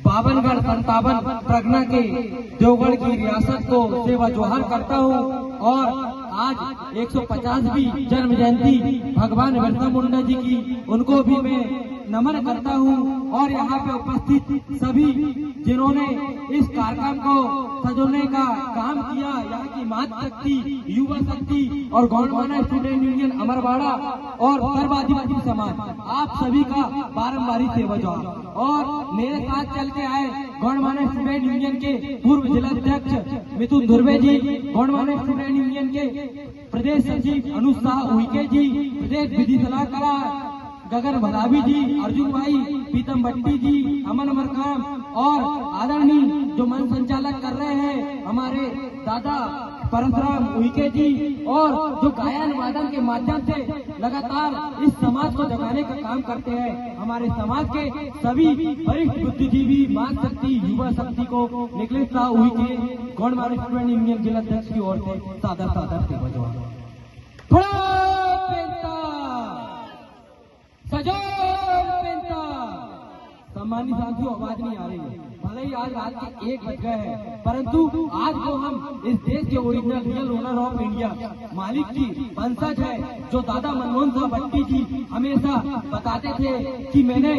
52गढ़ 57 प्रगना के देवगढ़ की रियासत को सेवा जोहार करता हूँ और आज 150वीं जन्म जयंती भगवान बिरसा मुंडा जी की उनको भी मैं नमन करता हूँ। और यहाँ पे उपस्थित सभी जिन्होंने इस कार्यक्रम को सजोने का काम किया, यहाँ की मातृशक्ति, युवा शक्ति और गौंडवाना स्टूडेंट यूनियन अमरवाड़ा और सर्व आदिवासी समाज, आप सभी का बारंबारी सेवा जोहार। और मेरे साथ चल के आए गौंडवाना स्टूडेंट यूनियन के पूर्व जिलाध्यक्ष मिथुन धुर्वे जी, गौंडवाना स्टूडेंट यूनियन के प्रदेश सचिव अनुज शाह उइके जी, प्रदेश विधि सलाहकार गगन भदावी जी, अर्जुन भाई, पीतम भट्टी जी, अमन मरकाम और आदरणीय जो मन संचालक कर रहे हैं हमारे दादा परशुराम उइके जी, और जो गायन वादन के माध्यम से लगातार इस समाज को जगाने का काम करते हैं, हमारे समाज के सभी वरिष्ठ बुद्धिजीवी, मातृशक्ति, युवा शक्ति को निखिलेश शाह उइके गौंडवाना स्टूडेंट यूनियन जिलाध्यक्ष की ओर से सादर सादर सेवा जोहार। सम्मानित साथियों, आवाज नहीं आ रही है, भले ही आज रात के 1 बज गए हैं, परंतु आज को हम इस देश के original real owner of India मालिक की वंशज है, जो दादा मनमोहन साहब भट्टी जी हमेशा बताते थे कि मैंने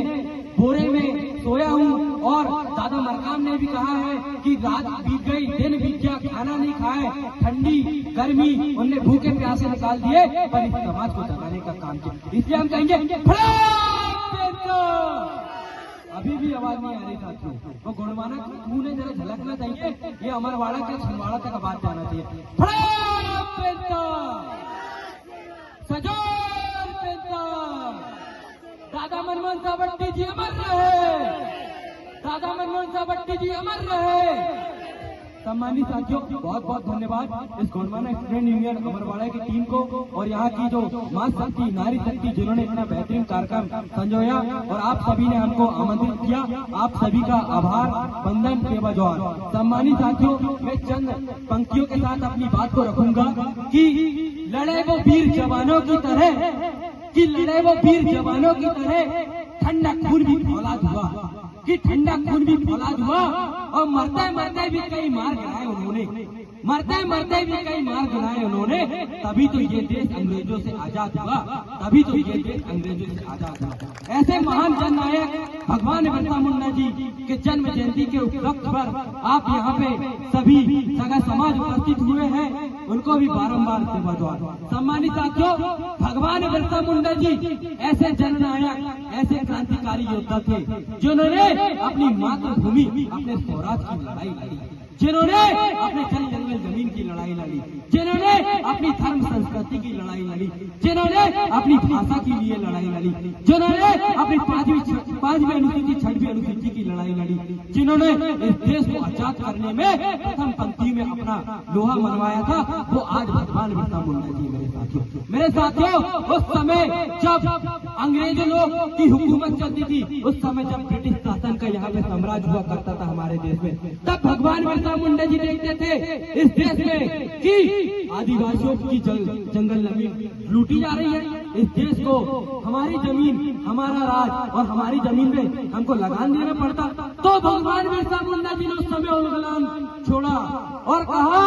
बोरे में सोया हूँ, और दादा मरकाम ने भी कहा है कि रात बीत गई, दिन बीत गया, खाना नहीं खाए, ठंडी गर्मी उनने भूखे प्यासे निकाल दिए, पर इस समाज को जगाने का काम किया। इसलिए हम कहेंगे अभी भी आवाज नहीं आ रही साथियों, वो गौंडवाना मुंह ने जरा झलकना चाहिए, ये अमरवाड़ा के छिंदवाड़ा तक आवाज जाना चाहिए। दादा मनमोहन साहब भट्टी जी अमर रहे, दादा मनमोहन साहब भट्टी जी अमर रहे। सम्मानित साथियों, बहुत बहुत धन्यवाद इस गौंडवाना स्टूडेंट यूनियन अमरवाड़ा की टीम को और यहाँ की जो माँ शक्ति, नारी शक्ति, जिन्होंने इतना बेहतरीन कार्यक्रम संजोया और आप सभी ने हमको आमंत्रित किया, आप सभी का आभार, वंदन, सेवा जोहार। सम्मानित साथियों, मैं चंद पंक्तियों के साथ अपनी बात को रखूंगा कि लड़े वो वीर जवानों की तरह, कि लड़े वो वीर जवानों की तरह, ठंडा खून भी फौलाद हुआ, कि ठंडा खून भी फौलाद हुआ, और मरते मरते भी कई मार गिराए उन्होंने, मरते मरते भी कई मार गिराए उन्होंने, तभी तो ये देश अंग्रेजों से आजाद हुआ, तभी तो ये देश अंग्रेजों से आजाद हुआ। ऐसे महान जन नायक भगवान बिरसा मुंडा जी के जन्म जयंती के उपलक्ष्य पर आप यहाँ पे सभी सगा समाज उपस्थित हुए हैं, उनको भी बारंबार सेवा जोहार। सम्मानित साथियों, भगवान बिरसा मुंडा जी ऐसे जननायक, ऐसे क्रांतिकारी योद्धा थे जिन्होंने अपनी मातृभूमि, अपने स्वराज की लड़ाई लड़ी, जिन्होंने अपने जल जंगल जमीन की लड़ाई लड़ी, जिन्होंने अपनी धर्म संस्कृति की लड़ाई लड़ी, जिन्होंने अपनी भाषा के लिए लड़ाई लड़ी, जिन्होंने अपनी 5वीं अनुसूची 6वीं अनुसूची की लड़ाई लड़ी, जिन्होंने इस देश को आजाद करने में प्रथम पंक्ति में अपना लोहा मनवाया था, वो आज भगवान बिरसा मुंडा जी। मेरे साथियों, उस समय जब अंग्रेजों लोग की हुकूमत चलती थी, उस समय जब ब्रिटिश शासन का यहाँ पे साम्राज्य हुआ करता था हमारे देश में, तब भगवान बिरसा मुंडा जी देखते थे इस देश में कि आदिवासियों की जंगल जमीन लूटी जा रही है, इस देश को हमारी जमीन, हमारा राज और हमारी जमीन में हमको लगान देना पड़ता। तो भगवान बिरसा मुंडा जी ने उस समय उलगलान छोड़ा और कहा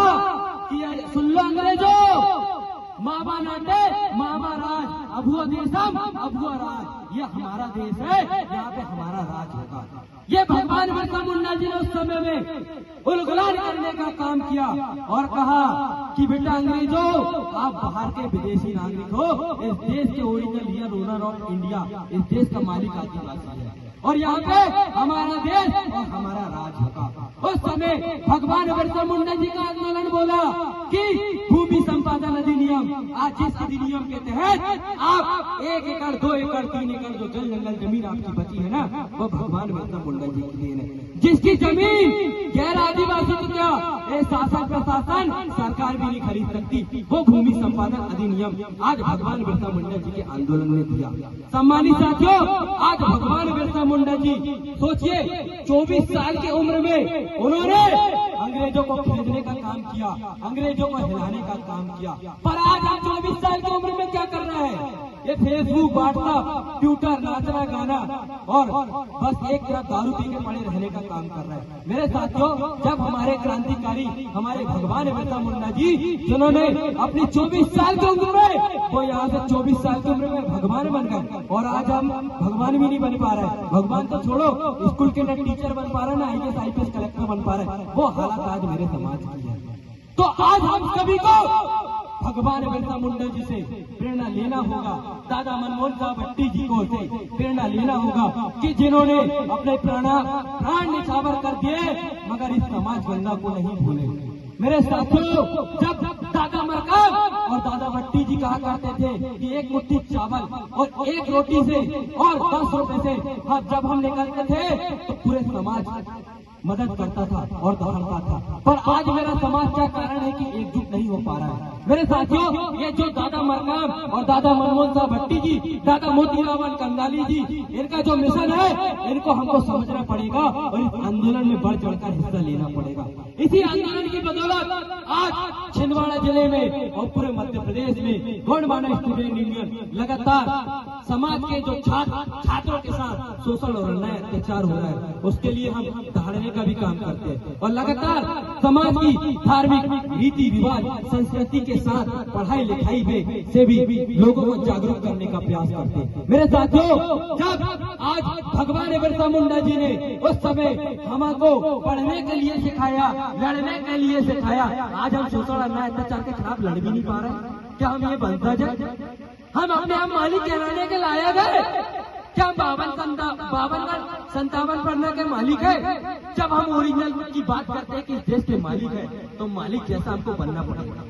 कि सुन लो अंग्रेजों, माबा नाटे माबा राज, अभुआ देशम अभुआ राज, ये हमारा देश है, यहाँ पे हमारा राज होगा। ये भगवान बिरसा मुंडा जी ने उस समय में उलगलान करने का काम किया और कहा कि बेटा अंग्रेजों, आप बाहर के विदेशी नागरिक हो, इस देश के original real owner of India, इस देश का मालिक आदिवासी है, और यहाँ पे हमारा देश और हमारा राज होगा। उस समय भगवान बिरसा मुंडा जी का आंदोलन बोला कि भूमि संपादन अधिनियम, आज जिस अधिनियम के तहत आप 1 एकड़ 2 एकड़ 3 एकड़ जो जल जंगल जमीन आपकी बची है ना, वो भगवान बिरसा मुंडा जी की देन है। जिसकी जमीन गैर आदिवासी को क्या शासन प्रशासन सरकार भी नहीं खरीद सकती, वो भूमि संपादन अधिनियम आज भगवान बिरसा मुंडा जी के आंदोलन ने दिया। सम्मानित साथियों, आज भगवान बिरसा मुंडा जी सोचिए 24 साल की उम्र में उन्होंने अंग्रेजों को खरीदने का काम किया, अंग्रेजों को हिलाने का का काम किया। पर आज हम 24 साल की उम्र में क्या कर रहे हैं? ये फेसबुक, व्हाट्सएप, ट्विटर, नाचना गाना और बस एक तरफ दारू पी के पड़े रहने का काम कर रहे हैं। मेरे साथियों, जब हमारे क्रांतिकारी, हमारे भगवान बिरसा मुंडा जी, जिन्होंने अपनी 24 साल की उम्र में, वो यहाँ से 24 साल की उम्र में भगवान बन गए, और आज हम भगवान भी नहीं बन पा रहे। भगवान तो छोड़ो, स्कूल के ना टीचर बन पा रहे, ना IAS IPS कलेक्टर बन पा रहे। वो हालत आज मेरे समाज की है। तो आज हम सभी को भगवान बिरसा मुंडा जी से प्रेरणा लेना होगा, दादा मनमोहन साहब भट्टी जी को से प्रेरणा लेना होगा कि जिन्होंने अपने प्राण निछावर कर दिए, मगर इस समाज गंगा को नहीं भूले। मेरे साथियों, जब दादा मरकाम और दादा भट्टी जी कहा करते थे कि एक मुट्ठी चावल और एक रोटी से और 10 रुपए से जब हम निकलते थे तो पूरे समाज मदद करता था और दौड़ता था। पर आज मेरा समाज क्या कारण है कि एकजुट नहीं हो पा रहा है? मेरे साथियों, ये जो दादा मरकाम और दादा मनमोहन साहब भट्टी जी, दादा मोतीराम कंगाली जी, इनका जो मिशन है, इनको हमको समझना पड़ेगा और इस आंदोलन में बढ़ चढ़कर हिस्सा लेना पड़ेगा। इसी आंदोलन की बदौलत आज छिंदवाड़ा जिले में और पूरे मध्य प्रदेश में गौंडमाना स्टूडेंट यूनियन लगातार समाज के जो छात्रों के साथ शोषण और अन्याय अत्याचार हो रहा है, उसके लिए हम दहाड़ने का भी काम करते हैं और लगातार समाज की धार्मिक रीति रिवाज संस्कृति के साथ पढ़ाई लिखाई में से भी लोगों को जागरूक करने का प्रयास करते हैं। मेरे साथियों, जब आज भगवान बिरसा मुंडा जी ने उस समय हमको पढ़ने के लिए सिखाया, लड़ने के लिए सिखाया, आज हम शोषण अन्याय अत्याचार के खिलाफ लड़ भी नहीं पा रहे। क्या हम ये बनता जाए? हम अपने आप मालिक कहलाने के लायक है? क्या हम 52-57 पढ़ने के मालिक है? जब हम ओरिजिनल की बात करते हैं कि इस देश के मालिक है, तो मालिक जैसा हमको बनना पड़ेगा।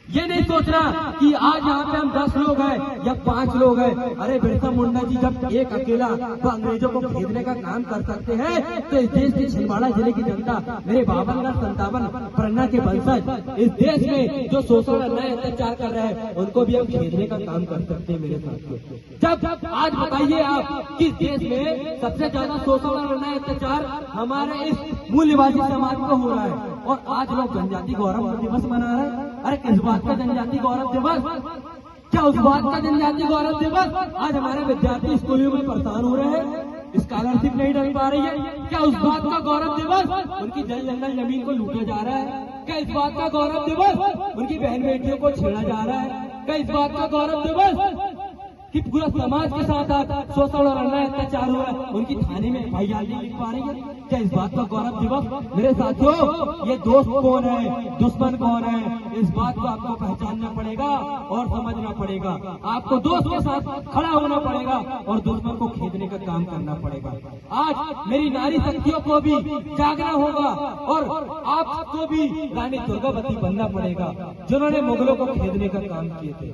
ये नहीं सोचना कि आज यहाँ पे हम 10 लोग हैं या 5 लोग हैं। अरे बिरसा मुंडा जी जब एक अकेला तो अंग्रेजों को खेदने का काम कर सकते हैं, तो इस देश के छिंदवाड़ा जिले की जनता, मेरे 52-57 पन्ना के वंशज इस देश में जो शोषण अन्याय अत्याचार कर रहे हैं, उनको भी हम खेदने का काम कर सकते हैं। मेरे साथियों, जब आज बताइए आप कि देश में सबसे ज्यादा शोषण और अन्याय अत्याचार हमारे इस मूल निवासी समाज को हो रहा है, और आज लोग जनजाति गौरव दिवस मना रहे हैं। अरे किस बात का जनजाति गौरव दिवस? क्या उस बात का जनजाति गौरव दिवस? आज हमारे विद्यार्थी स्कूलों में परेशान हो रहे हैं, स्कॉलरशिप नहीं डल पा रही है। क्या उस बात का गौरव दिवस? उनकी जंगल जमीन को लूटा जा रहा है। क्या इस बात का गौरव दिवस? उनकी बहन बेटियों को छेड़ा जा रहा है। क्या इस बात का गौरव दिवस कि पूरा समाज के साथ शोषण और अन्याय अत्याचार हो रहा है, उनकी थाने में FIR नहीं लिख पा रही है? क्या इस बात का गौरव दिवस? मेरे साथियों, ये दोस्त कौन है, दुश्मन कौन है, इस बात को आपको पहचानना पड़ेगा और समझना पड़ेगा। आपको दोस्त के साथ खड़ा होना पड़ेगा और दुश्मन को खेदने का काम करना पड़ेगा। आज मेरी नारी शक्तियों को भी जागना होगा और आपको भी रानी दुर्गावती बनना पड़ेगा, जिन्होंने मुगलों को खेदने का काम किए थे।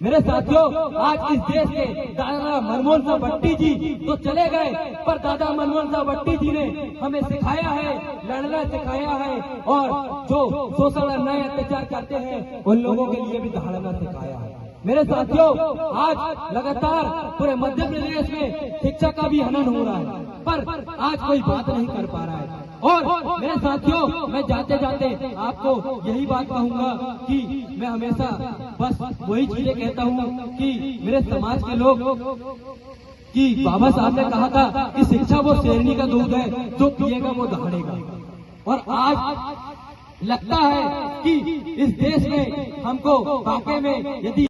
मेरे साथियों, आज इस देश के दादा मनमोहन साहब भट्टी जी तो चले गए, पर दादा मनमोहन साहब भट्टी जी ने हमें सिखाया है, लड़ना सिखाया है, और जो शोषण अन्याय अत्याचार करते हैं उन लोगों के लिए भी दहाड़ना सिखाया है। मेरे साथियों, आज लगातार पूरे मध्य प्रदेश में शिक्षा का भी हनन हो रहा है, पर आज कोई बात नहीं कर पा रहा है। और मेरे साथियों, मैं जाते जाते आपको यही बात कहूंगा कि मैं हमेशा बस वही चीजें कहता हूँ कि मेरे समाज के लोग, कि बाबा साहब ने कहा था कि शिक्षा वो शेरनी का दूध है, जो पिएगा वो दहाड़ेगा। और आज लगता है कि इस देश में हमको वाकई में यदि